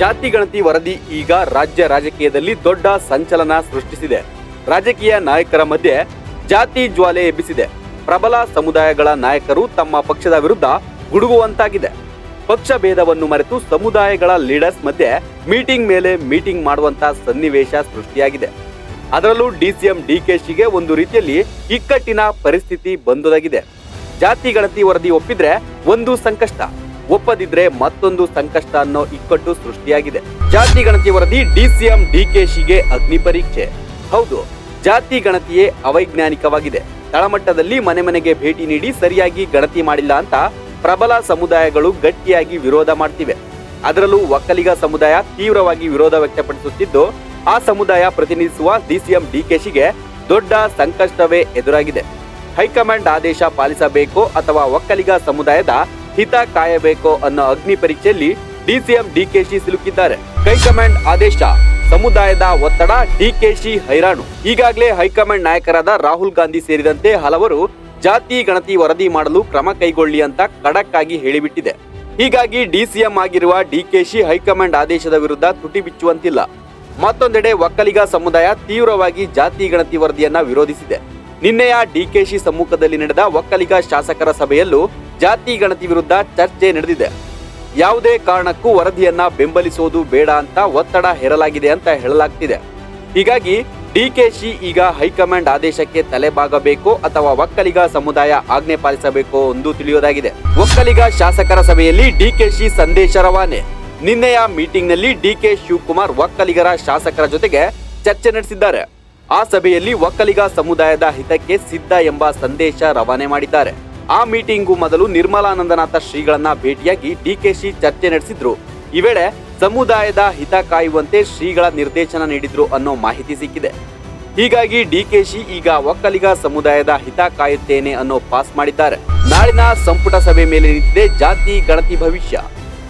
ಜಾತಿ ಗಣತಿ ವರದಿ ಈಗ ರಾಜ್ಯ ರಾಜಕೀಯದಲ್ಲಿ ದೊಡ್ಡ ಸಂಚಲನ ಸೃಷ್ಟಿಸಿದೆ. ರಾಜಕೀಯ ನಾಯಕರ ಮಧ್ಯೆ ಜಾತಿ ಜ್ವಾಲೆ ಎಬ್ಬಿಸಿದೆ. ಪ್ರಬಲ ಸಮುದಾಯಗಳ ನಾಯಕರು ತಮ್ಮ ಪಕ್ಷದ ವಿರುದ್ಧ ಗುಡುಗುವಂತಾಗಿದೆ. ಪಕ್ಷ ಭೇದವನ್ನು ಮರೆತು ಸಮುದಾಯಗಳ ಲೀಡರ್ಸ್ ಮಧ್ಯೆ ಮೀಟಿಂಗ್ ಮೇಲೆ ಮೀಟಿಂಗ್ ಮಾಡುವಂತ ಸನ್ನಿವೇಶ ಸೃಷ್ಟಿಯಾಗಿದೆ. ಅದರಲ್ಲೂ ಡಿಸಿಎಂ ಡಿಕೆಶಿಗೆ ಒಂದು ರೀತಿಯಲ್ಲಿ ಇಕ್ಕಟ್ಟಿನ ಪರಿಸ್ಥಿತಿ ಬಂದೊದಗಿದೆ. ಜಾತಿ ಗಣತಿ ವರದಿ ಒಪ್ಪಿದ್ರೆ ಒಂದು ಸಂಕಷ್ಟ, ಒಪ್ಪದಿದ್ರೆ ಮತ್ತೊಂದು ಸಂಕಷ್ಟ ಅನ್ನೋ ಇಕ್ಕಟ್ಟು ಸೃಷ್ಟಿಯಾಗಿದೆ. ಜಾತಿ ಗಣತಿ ವರದಿ ಡಿಸಿಎಂ ಡಿಕೆಶಿಗೆ ಅಗ್ನಿ ಪರೀಕ್ಷೆ. ಹೌದು, ಜಾತಿ ಗಣತಿಯೇ ಅವೈಜ್ಞಾನಿಕವಾಗಿದೆ. ತಳಮಟ್ಟದಲ್ಲಿ ಮನೆ ಮನೆಗೆ ಭೇಟಿ ನೀಡಿ ಸರಿಯಾಗಿ ಗಣತಿ ಮಾಡಿಲ್ಲ ಅಂತ ಪ್ರಬಲ ಸಮುದಾಯಗಳು ಗಟ್ಟಿಯಾಗಿ ವಿರೋಧ ಮಾಡ್ತಿವೆ. ಅದರಲ್ಲೂ ಒಕ್ಕಲಿಗ ಸಮುದಾಯ ತೀವ್ರವಾಗಿ ವಿರೋಧ ವ್ಯಕ್ತಪಡಿಸುತ್ತಿದ್ದು, ಆ ಸಮುದಾಯ ಪ್ರತಿನಿಧಿಸುವ ಡಿಸಿಎಂ ಡಿಕೆಶಿಗೆ ದೊಡ್ಡ ಸಂಕಷ್ಟವೇ ಎದುರಾಗಿದೆ. ಹೈಕಮಾಂಡ್ ಆದೇಶ ಪಾಲಿಸಬೇಕೋ ಅಥವಾ ಒಕ್ಕಲಿಗ ಸಮುದಾಯದ ಹಿತ ಕಾಯಬೇಕೋ ಅನ್ನೋ ಅಗ್ನಿ ಪರೀಕ್ಷೆಯಲ್ಲಿ ಡಿಸಿಎಂ ಡಿಕೆಶಿ ಸಿಲುಕಿದ್ದಾರೆ. ಹೈಕಮಾಂಡ್ ಆದೇಶ, ಸಮುದಾಯದ ಒತ್ತಡ, ಡಿಕೆಶಿ ಹೈರಾಣು. ಈಗಾಗಲೇ ಹೈಕಮಾಂಡ್ ನಾಯಕರಾದ ರಾಹುಲ್ ಗಾಂಧಿ ಸೇರಿದಂತೆ ಹಲವರು ಜಾತಿ ಗಣತಿ ವರದಿ ಮಾಡಲು ಕ್ರಮ ಕೈಗೊಳ್ಳಿ ಅಂತ ಖಡಕ್ ಆಗಿ ಹೇಳಿಬಿಟ್ಟಿದೆ. ಹೀಗಾಗಿ ಡಿಸಿಎಂ ಆಗಿರುವ ಡಿಕೆಶಿ ಹೈಕಮಾಂಡ್ ಆದೇಶದ ವಿರುದ್ಧ ತುಟಿ ಬಿಚ್ಚುವಂತಿಲ್ಲ. ಮತ್ತೊಂದೆಡೆ ಒಕ್ಕಲಿಗ ಸಮುದಾಯ ತೀವ್ರವಾಗಿ ಜಾತಿ ಗಣತಿ ವರದಿಯನ್ನ ವಿರೋಧಿಸಿದೆ. ನಿನ್ನೆಯ ಡಿಕೆಶಿ ಸಮ್ಮುಖದಲ್ಲಿ ನಡೆದ ಒಕ್ಕಲಿಗ ಶಾಸಕರ ಸಭೆಯಲ್ಲೂ ಜಾತಿ ಗಣತಿ ವಿರುದ್ಧ ಚರ್ಚೆ ನಡೆದಿದೆ. ಯಾವುದೇ ಕಾರಣಕ್ಕೂ ವರದಿಯನ್ನ ಬೆಂಬಲಿಸುವುದು ಬೇಡ ಅಂತ ಒತ್ತಡ ಹೇರಲಾಗಿದೆ ಅಂತ ಹೇಳಲಾಗ್ತಿದೆ. ಹೀಗಾಗಿ ಡಿಕೆಶಿ ಈಗ ಹೈಕಮಾಂಡ್ ಆದೇಶಕ್ಕೆ ತಲೆಬಾಗಬೇಕೋ ಅಥವಾ ಒಕ್ಕಲಿಗ ಸಮುದಾಯ ಆಜ್ಞೆ ಪಾಲಿಸಬೇಕೋ ಎಂದು ತಿಳಿಯೋದಾಗಿದೆ. ಒಕ್ಕಲಿಗ ಶಾಸಕರ ಸಭೆಯಲ್ಲಿ ಡಿಕೆಶಿ ಸಂದೇಶ ರವಾನೆ. ನಿನ್ನೆಯ ಮೀಟಿಂಗ್ ನಲ್ಲಿ ಡಿಕೆ ಶಿವಕುಮಾರ್ ಒಕ್ಕಲಿಗರ ಶಾಸಕರ ಜೊತೆಗೆ ಚರ್ಚೆ ನಡೆಸಿದ್ದಾರೆ. ಆ ಸಭೆಯಲ್ಲಿ ಒಕ್ಕಲಿಗ ಸಮುದಾಯದ ಹಿತಕ್ಕೆ ಸಿದ್ಧ ಎಂಬ ಸಂದೇಶ ರವಾನೆ ಮಾಡಿದ್ದಾರೆ. ಆ ಮೀಟಿಂಗು ಮೊದಲು ನಿರ್ಮಲಾನಂದನಾಥ ಶ್ರೀಗಳನ್ನ ಭೇಟಿಯಾಗಿ ಡಿಕೆಶಿ ಚರ್ಚೆ ನಡೆಸಿದ್ರು. ಈ ವೇಳೆ ಸಮುದಾಯದ ಹಿತ ಕಾಯುವಂತೆ ಶ್ರೀಗಳ ನಿರ್ದೇಶನ ನೀಡಿದ್ರು ಅನ್ನೋ ಮಾಹಿತಿ ಸಿಕ್ಕಿದೆ. ಹೀಗಾಗಿ ಡಿಕೆಶಿ ಈಗ ಒಕ್ಕಲಿಗ ಸಮುದಾಯದ ಹಿತ ಕಾಯುತ್ತೇನೆ ಅನ್ನೋ ಪಾಸ್ ಮಾಡಿದ್ದಾರೆ. ನಾಳಿನ ಸಂಪುಟ ಸಭೆ ಮೇಲೆ ನಿಂತಿದೆ ಜಾತಿ ಗಣತಿ ಭವಿಷ್ಯ.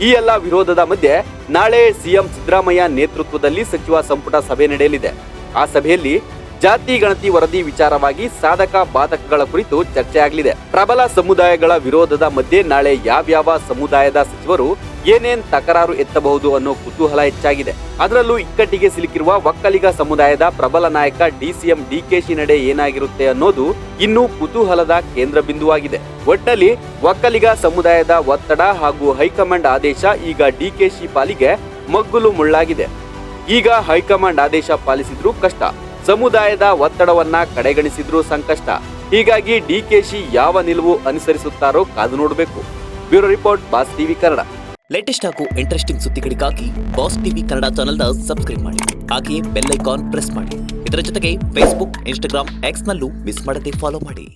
ಈ ಎಲ್ಲ ವಿರೋಧದ ಮಧ್ಯೆ ನಾಳೆ ಸಿಎಂ ಸಿದ್ದರಾಮಯ್ಯ ನೇತೃತ್ವದಲ್ಲಿ ಸಚಿವ ಸಂಪುಟ ಸಭೆ ನಡೆಯಲಿದೆ. ಆ ಸಭೆಯಲ್ಲಿ ಜಾತಿ ಗಣತಿ ವರದಿ ವಿಚಾರವಾಗಿ ಸಾಧಕ ಬಾಧಕಗಳ ಕುರಿತು ಚರ್ಚೆ ಆಗಲಿದೆ. ಪ್ರಬಲ ಸಮುದಾಯಗಳ ವಿರೋಧದ ಮಧ್ಯೆ ನಾಳೆ ಯಾವ್ಯಾವ ಸಮುದಾಯದ ಸಚಿವರು ಏನೇನ್ ತಕರಾರು ಎತ್ತಬಹುದು ಅನ್ನೋ ಕುತೂಹಲ ಹೆಚ್ಚಾಗಿದೆ. ಅದರಲ್ಲೂ ಇಕ್ಕಟ್ಟಿಗೆ ಸಿಲುಕಿರುವ ಒಕ್ಕಲಿಗ ಸಮುದಾಯದ ಪ್ರಬಲ ನಾಯಕ ಡಿಸಿಎಂ ಡಿಕೆಶಿ ನಡೆ ಏನಾಗಿರುತ್ತೆ ಅನ್ನೋದು ಇನ್ನೂ ಕುತೂಹಲದ ಕೇಂದ್ರ ಬಿಂದುವಾಗಿದೆ. ಒಟ್ಟಿನಲ್ಲಿ ಒಕ್ಕಲಿಗ ಸಮುದಾಯದ ಒತ್ತಡ ಹಾಗೂ ಹೈಕಮಾಂಡ್ ಆದೇಶ ಈಗ ಡಿಕೆಶಿ ಪಾಲಿಗೆ ಮಗ್ಗುಲು ಮುಳ್ಳಾಗಿದೆ. ಈಗ ಹೈಕಮಾಂಡ್ ಆದೇಶ ಪಾಲಿಸಿದ್ರೂ ಕಷ್ಟ, ಸಮುದಾಯದ ಒತ್ತಡವನ್ನ ಕಡೆಗಣಿಸಿದ್ರೂ ಸಂಕಷ್ಟ. ಹೀಗಾಗಿ ಡಿಕೆಶಿ ಯಾವ ನಿಲುವು ಅನುಸರಿಸುತ್ತಾರೋ ಕಾದು ನೋಡಬೇಕು. Bureau report, boss TV Kannada. Latest ಹಾಗೂ ಇಂಟ್ರೆಸ್ಟಿಂಗ್ ಸುದ್ದಿಗಳಿಗಾಗಿ ಬಾಸ್ ಟಿವಿ ಕನ್ನಡ ಚಾನೆಲ್ನ ಸಬ್ಸ್ಕ್ರೈಬ್ ಮಾಡಿ. ಹಾಗೆಯೇ ಬೆಲ್ ಐಕಾನ್ ಪ್ರೆಸ್ ಮಾಡಿ. ಇದರ ಜೊತೆಗೆ ಫೇಸ್ಬುಕ್, ಇನ್ಸ್ಟಾಗ್ರಾಮ್, ಎಕ್ಸ್ ನಲ್ಲೂ ಮಿಸ್ ಮಾಡದೆ ಫಾಲೋ ಮಾಡಿ.